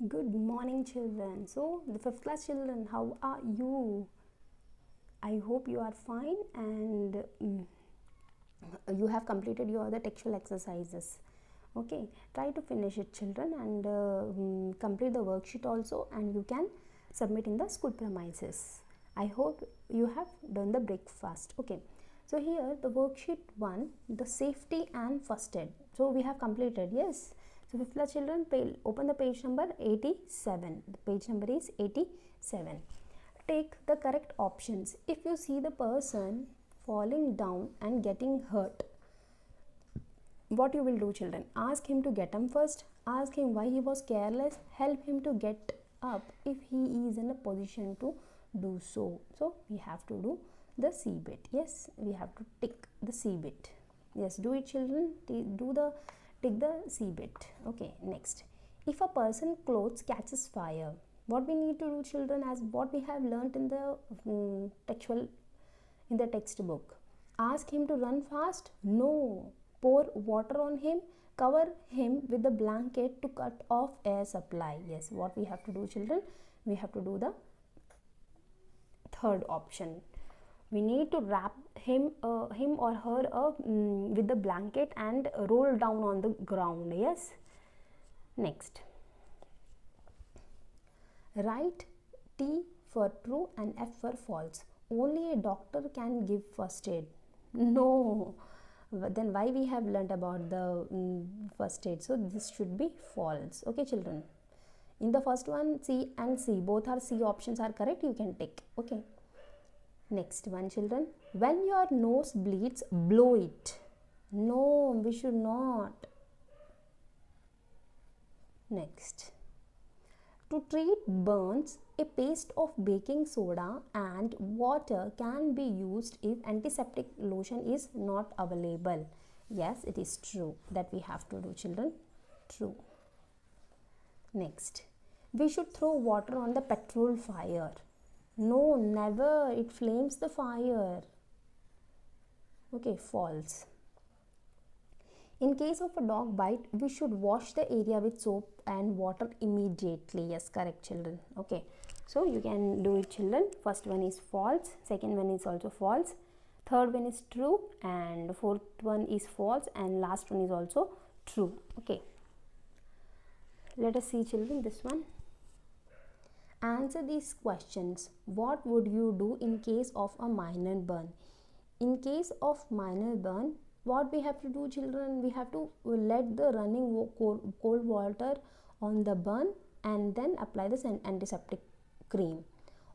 Good morning, children. So, the fifth class children, how are you? I hope you are fine and you have completed your other textual exercises. Okay, try to finish it, children, and complete the worksheet also, and you can submit in the school premises. I hope you have done the breakfast. Okay, so here the worksheet 1, the safety and first aid. So we have completed, yes. So fifth class children, open the page number 87. The page number is 87. Take the correct options. If you see the person falling down and getting hurt, what you will do, children? Ask him to get him first, ask him why he was careless, help him to get up if he is in a position to do so. So we have to do the C bit. Yes, we have to tick the C bit. Yes, do it, children. Tick the C bit. Okay, next. If a person clothes catches fire, what we need to do, children, as what we have learnt in the textbook. Ask him to run fast? No. Pour water on him, cover him with the blanket to cut off air supply. Yes, what we have to do, children? We have to do the third option. We need to wrap him or her with the blanket and roll down on the ground. Yes. Next. Write T for true and F for false. Only a doctor can give first aid. No. Then why we have learnt about the first aid? So this should be false. Okay, children. In the first one, C and C, both are C options are correct. You can tick. Okay. Next one, children. When your nose bleeds, blow it. No, we should not. Next. To treat burns, a paste of baking soda and water can be used if antiseptic lotion is not available. Yes, it is true that we have to do, children. True. Next. We should throw water on the petrol fire. No, never. It flames the fire. Okay, false. In case of a dog bite, we should wash the area with soap and water immediately. Yes, correct, children. Okay, so you can do it, children. First one is false, second one is also false, third one is true, and fourth one is false, and last one is also true. Okay, let us see, children, this one. Answer these questions. What would you do in case of a minor burn? In case of minor burn, what we have to do, children? We have to let the running cold water on the burn and then apply this antiseptic cream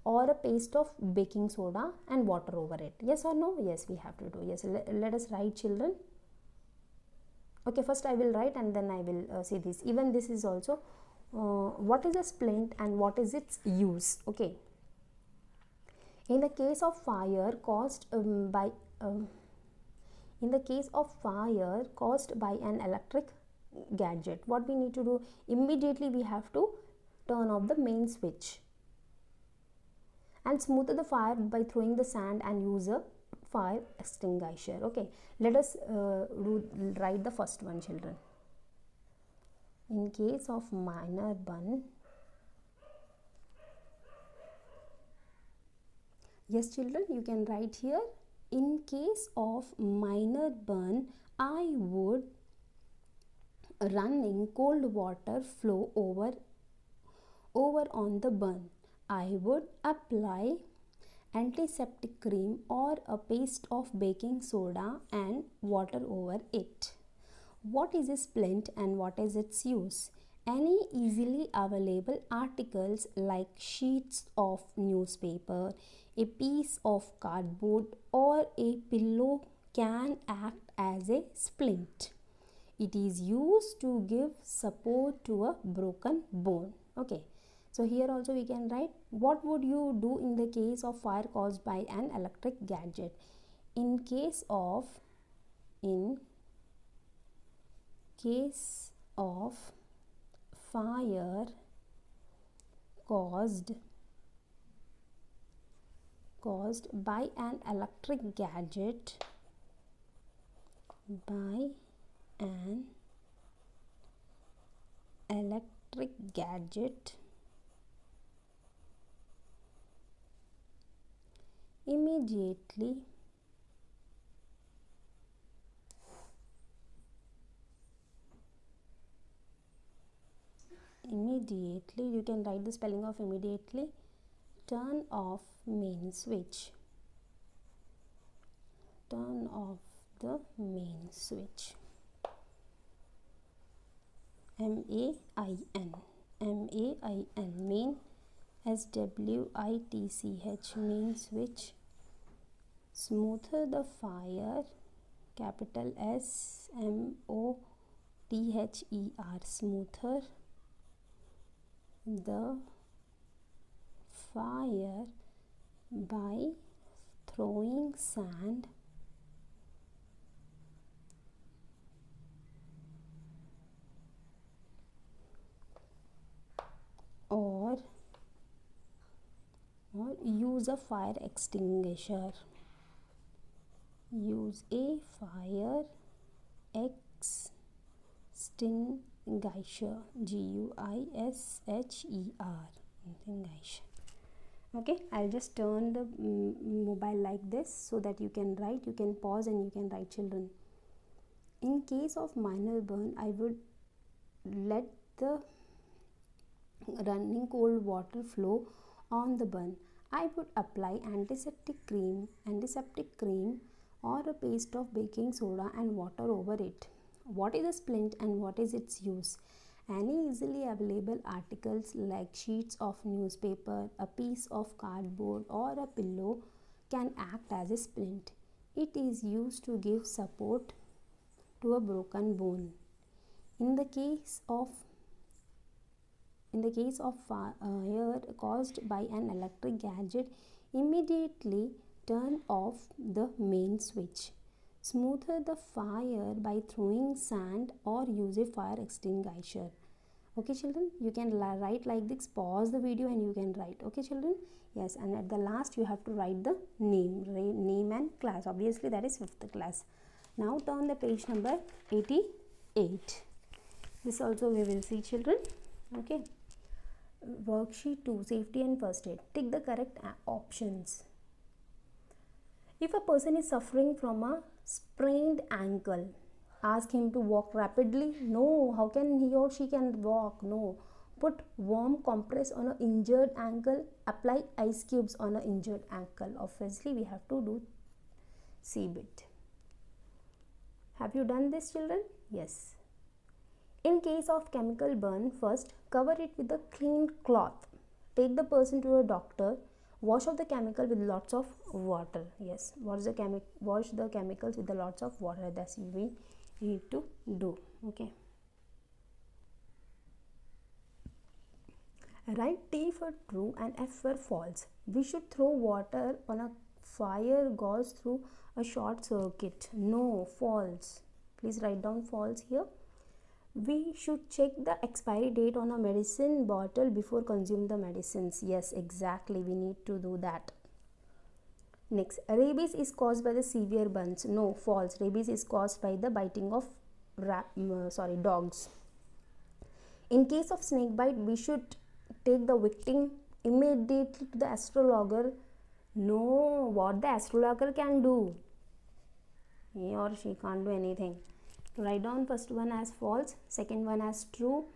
or a paste of baking soda and water over it. Yes or no? Yes, we have to do. Yes, let us write, children. Okay, first I will write and then I will see this. Even this is also what is a splint and what is its use. Okay. In the case of fire caused by an electric gadget, what we need to do? Immediately we have to turn off the main switch and smother the fire by throwing the sand and use a fire extinguisher. Okay, let us write the first one, children. In case of minor burn, yes, children, you can write here. In case of minor burn, I would running cold water flow over on the burn. I would apply antiseptic cream or a paste of baking soda and water over it. What is a splint and what is its use? Any easily available articles like sheets of newspaper, a piece of cardboard or a pillow can act as a splint. It is used to give support to a broken bone. Okay, so here also we can write, what would you do in the case of fire caused by an electric gadget? In case of fire caused by an electric gadget, electric gadget immediately you can write the spelling of immediately, turn off main switch, turn off the main switch. M-A-I-N, M-A-I-N, main, S-W-I-T-C-H, main switch. Smoother the fire, capital S-M-O-T-H-E-R, smoother the fire by throwing sand or use a fire extinguisher. Use a fire extinguisher, G-U-I-S-H-E-R, extinguisher. Okay, I'll just turn the mobile like this so that you can write. You can pause and you can write, children. In case of minor burn, I would let the running cold water flow on the burn. I would apply antiseptic cream or a paste of baking soda and water over it. What is a splint and what is its use? Any easily available articles like sheets of newspaper, a piece of cardboard or a pillow can act as a splint. It is used to give support to a broken bone. In the case of fire caused by an electric gadget, immediately turn off the main switch. Smoother the fire by throwing sand or use a fire extinguisher. Okay, children, you can write like this. Pause the video and you can write. Okay, children. Yes, and at the last you have to write the name and class. Obviously, that is 5th class. Now turn the page number 88. This also we will see, children. Okay. Worksheet 2, safety and first aid. Tick the correct options. If a person is suffering from a sprained ankle, ask him to walk rapidly? No. How can he or she can walk? No. Put warm compress on an injured ankle. Apply ice cubes on an injured ankle. Obviously, we have to do C bit. Have you done this, children? Yes. In case of chemical burn, first cover it with a clean cloth. Take the person to a doctor. Wash off the chemical with lots of water. Yes, wash the chemicals with the lots of water. That's we need to do. Okay. Write T for true and F for false. We should throw water on a fire goes through a short circuit. No, false. Please write down false here. We should check the expiry date on a medicine bottle before consume the medicines. Yes, exactly. We need to do that. Next, rabies is caused by the severe burns. No, false. Rabies is caused by the biting of dogs. In case of snake bite, we should take the victim immediately to the astrologer. No, what the astrologer can do? He or she can't do anything. Write down first one as false, second one as true,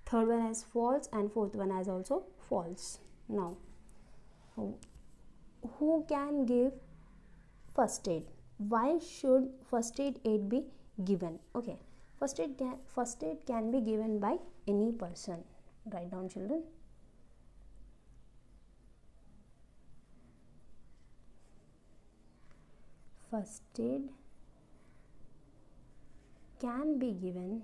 third one as false, and fourth one as also false. Now, who can give first aid? Why should first aid be given? Okay, first aid can be given by any person. Write down, children. First aid can be given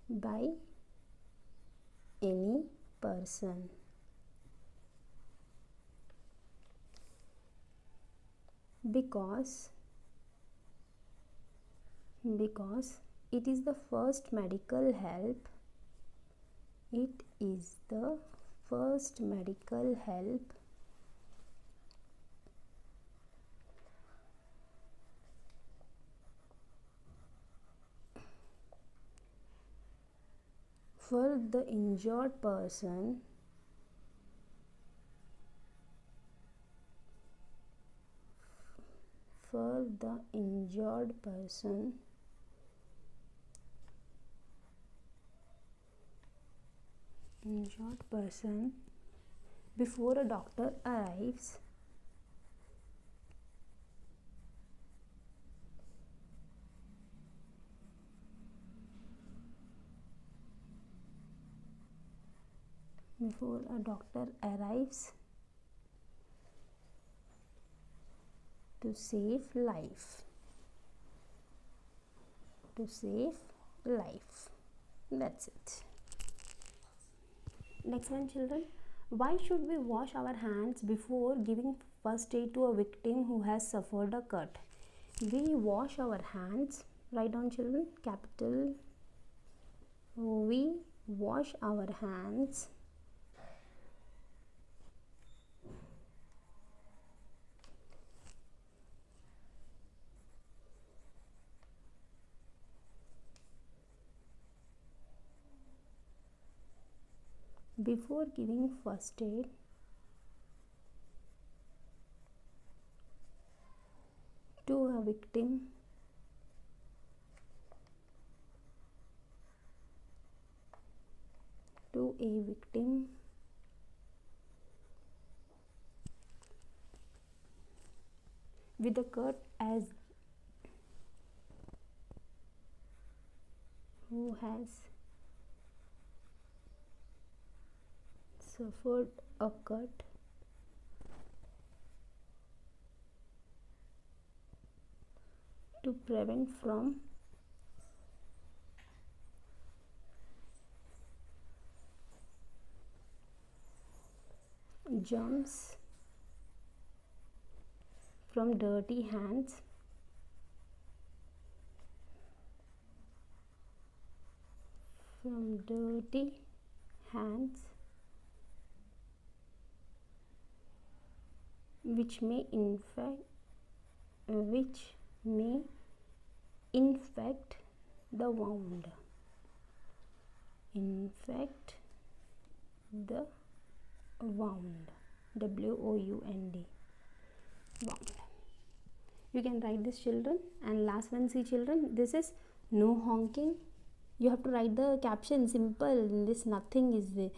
by any person. Because it is the first medical help. It is the first medical help for the injured person before a doctor arrives to save life. That's it. Next one, children. Why should we wash our hands before giving first aid to a victim who has suffered a cut? We wash our hands. Write down, children. Capital. We wash our hands before giving first aid to a victim with a cut as who has suffered a cut to prevent from germs from dirty hands which may infect the wound. WOUND. Wound. You can write this, children. And last one, see, children, this is no honking. You have to write the caption simple. In this, nothing is there.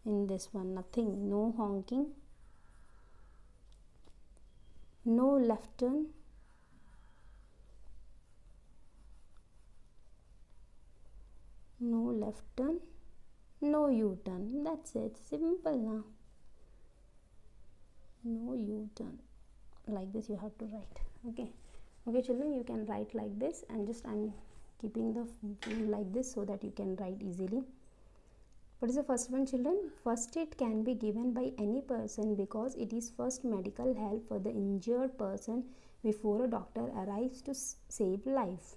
In this one, nothing. No honking. No left turn. No U-turn. That's it. Simple now. No U-turn. Like this you have to write. Okay, children, you can write like this, and just I'm keeping the like this so that you can write easily. What is the first one, children? First aid can be given by any person because it is first medical help for the injured person before a doctor arrives to save life.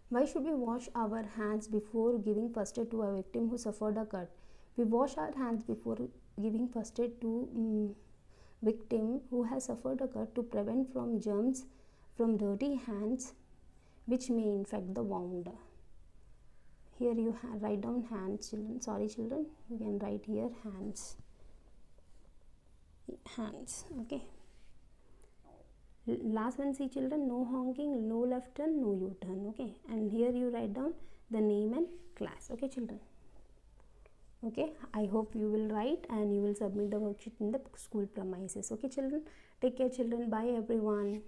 Why should we wash our hands before giving first aid to a victim who suffered a cut? We wash our hands before giving first aid to victim who has suffered a cut to prevent from germs from dirty hands which may infect the wound. Here you write down hands, children. Sorry, children, you can write here hands. Okay. Last one, see, children, no honking, no left turn, no U-turn. Okay, and here you write down the name and class. Okay, children. Okay, I hope you will write and you will submit the worksheet in the school premises. Okay, children, take care, children. Bye, everyone.